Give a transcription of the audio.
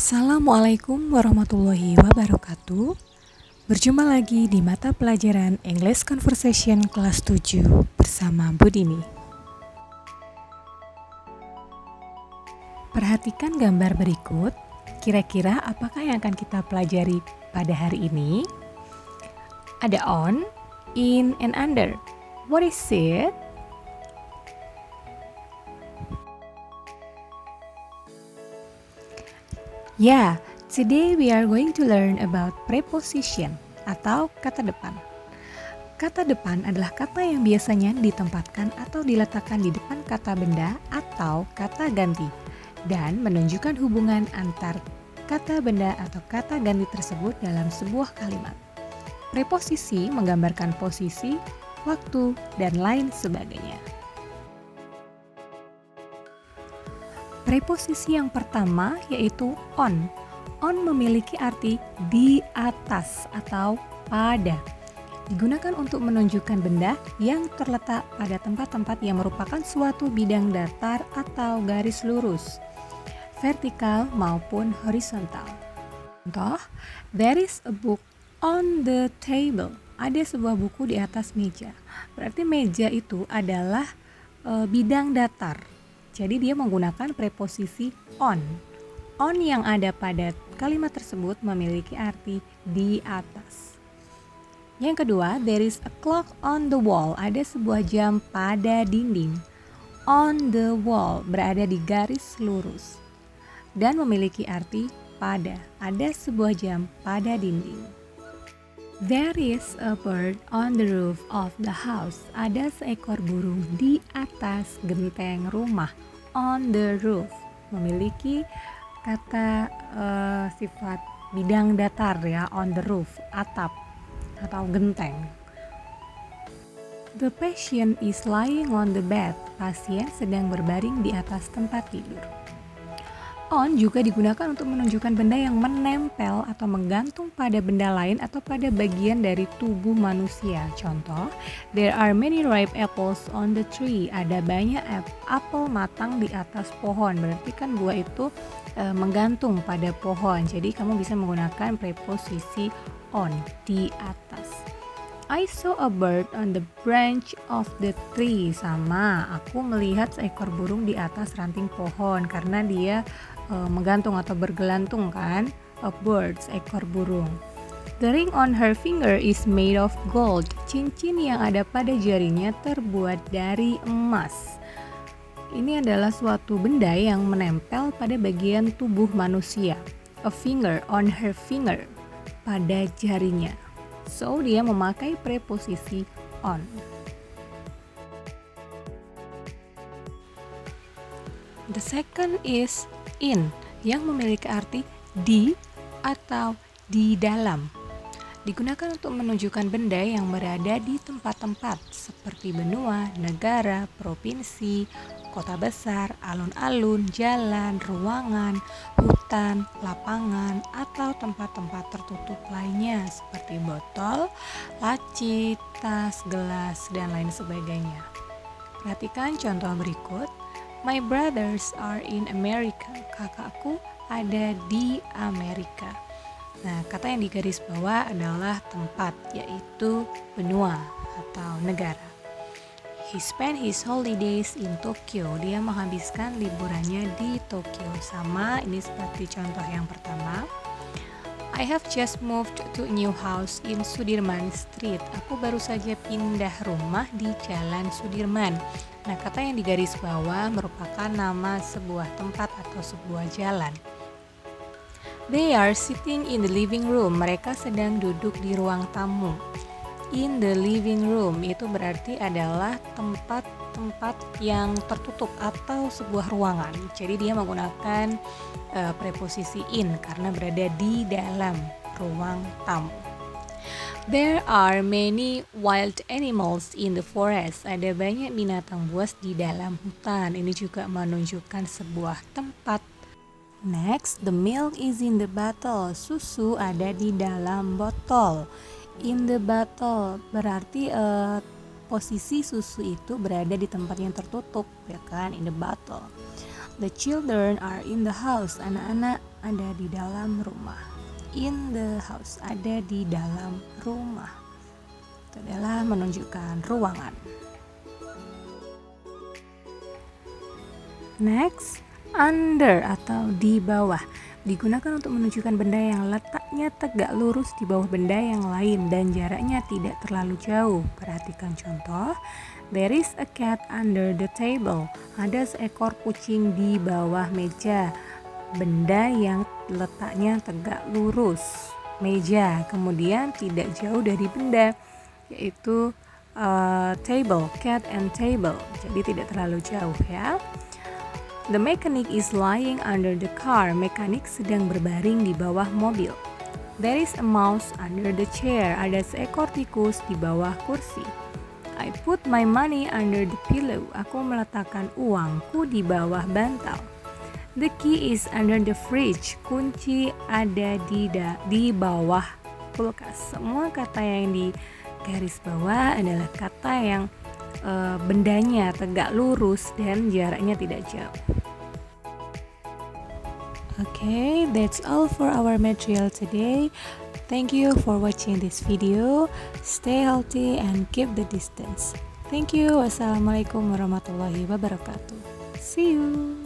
Assalamualaikum warahmatullahi wabarakatuh. Berjumpa lagi di mata pelajaran English Conversation kelas 7 bersama Budini. Perhatikan gambar berikut. Kira-kira apakah yang akan kita pelajari pada hari ini? Ada on, in, and under. What is it? Ya, today we are going to learn about preposition atau kata depan. Kata depan adalah kata yang biasanya ditempatkan atau diletakkan di depan kata benda atau kata ganti dan menunjukkan hubungan antar kata benda atau kata ganti tersebut dalam sebuah kalimat. Preposisi menggambarkan posisi, waktu, dan lain sebagainya. Preposisi yang pertama yaitu on. On memiliki arti di atas atau pada. Digunakan untuk menunjukkan benda yang terletak pada tempat-tempat yang merupakan suatu bidang datar atau garis lurus, vertikal maupun horizontal. Contoh, there is a book on the table. Ada sebuah buku di atas meja. Berarti meja itu adalah bidang datar. Jadi dia menggunakan preposisi on. On yang ada pada kalimat tersebut memiliki arti di atas. Yang kedua, there is a clock on the wall. Ada sebuah jam pada dinding. On the wall berada di garis lurus dan memiliki arti pada. Ada sebuah jam pada dinding. There is a bird on the roof of the house. Ada seekor burung di atas genteng rumah. On the roof memiliki kata sifat bidang datar ya, on the roof, atap atau genteng. The patient is lying on the bed. Pasien sedang berbaring di atas tempat tidur. On juga digunakan untuk menunjukkan benda yang menempel atau menggantung pada benda lain atau pada bagian dari tubuh manusia. Contoh, there are many ripe apples on the tree. Ada banyak apel matang di atas pohon. Berarti kan buah itu menggantung pada pohon. Jadi kamu bisa menggunakan preposisi on, di atas. I saw a bird on the branch of the tree. Sama, aku melihat seekor burung di atas ranting pohon karena dia menggantung atau bergelantung kan. A bird, seekor burung. The ring on her finger is made of gold. Cincin yang ada pada jarinya terbuat dari emas. Ini adalah suatu benda yang menempel pada bagian tubuh manusia. A finger on her finger, pada jarinya. So, dia memakai preposisi on. The second is in, yang memiliki arti di atau di dalam. Digunakan untuk menunjukkan benda yang berada di tempat-tempat seperti benua, negara, provinsi, kota besar, alun-alun, jalan, ruangan, hutan, lapangan, atau tempat-tempat tertutup lainnya seperti botol, laci, tas, gelas, dan lain sebagainya. Perhatikan contoh berikut. My brothers are in America. Kakakku ada di Amerika. Nah, kata yang digaris bawah adalah tempat, yaitu benua atau negara. He spent his holidays in Tokyo. Dia menghabiskan liburannya di Tokyo. Sama, ini seperti contoh yang pertama. I have just moved to a new house in Sudirman Street. Aku baru saja pindah rumah di Jalan Sudirman. Nah, kata yang digaris bawah merupakan nama sebuah tempat atau sebuah jalan. They are sitting in the living room. Mereka sedang duduk di ruang tamu. In the living room itu berarti adalah tempat-tempat yang tertutup atau sebuah ruangan. Jadi dia menggunakan preposisi in karena berada di dalam ruang tamu. There are many wild animals in the forest. Ada banyak binatang buas di dalam hutan. Ini juga menunjukkan sebuah tempat. Next, the milk is in the bottle. Susu ada di dalam botol. In the bottle berarti posisi susu itu berada di tempat yang tertutup, ya kan? In the bottle. The children are in the house. Anak-anak ada di dalam rumah. In the house, ada di dalam rumah. Itu adalah menunjukkan ruangan. Next, under atau di bawah digunakan untuk menunjukkan benda yang letaknya tegak lurus di bawah benda yang lain dan jaraknya tidak terlalu jauh. Perhatikan contoh. There is a cat under the table. Ada seekor kucing di bawah meja. Benda yang letaknya tegak lurus, meja, kemudian tidak jauh dari benda, yaitu table, cat and table. Jadi tidak terlalu jauh ya. The mechanic is lying under the car. Mekanik sedang berbaring di bawah mobil. There is a mouse under the chair. Ada seekor tikus di bawah kursi. I put my money under the pillow. Aku meletakkan uangku di bawah bantal. The key is under the fridge. Kunci ada di bawah kulkas. Semua kata yang di garis bawah adalah kata yang bendanya tegak lurus dan jaraknya tidak jauh. Okay, that's all for our material today. Thank you for watching this video. Stay healthy and keep the distance. Thank you. Wassalamualaikum warahmatullahi wabarakatuh. See you.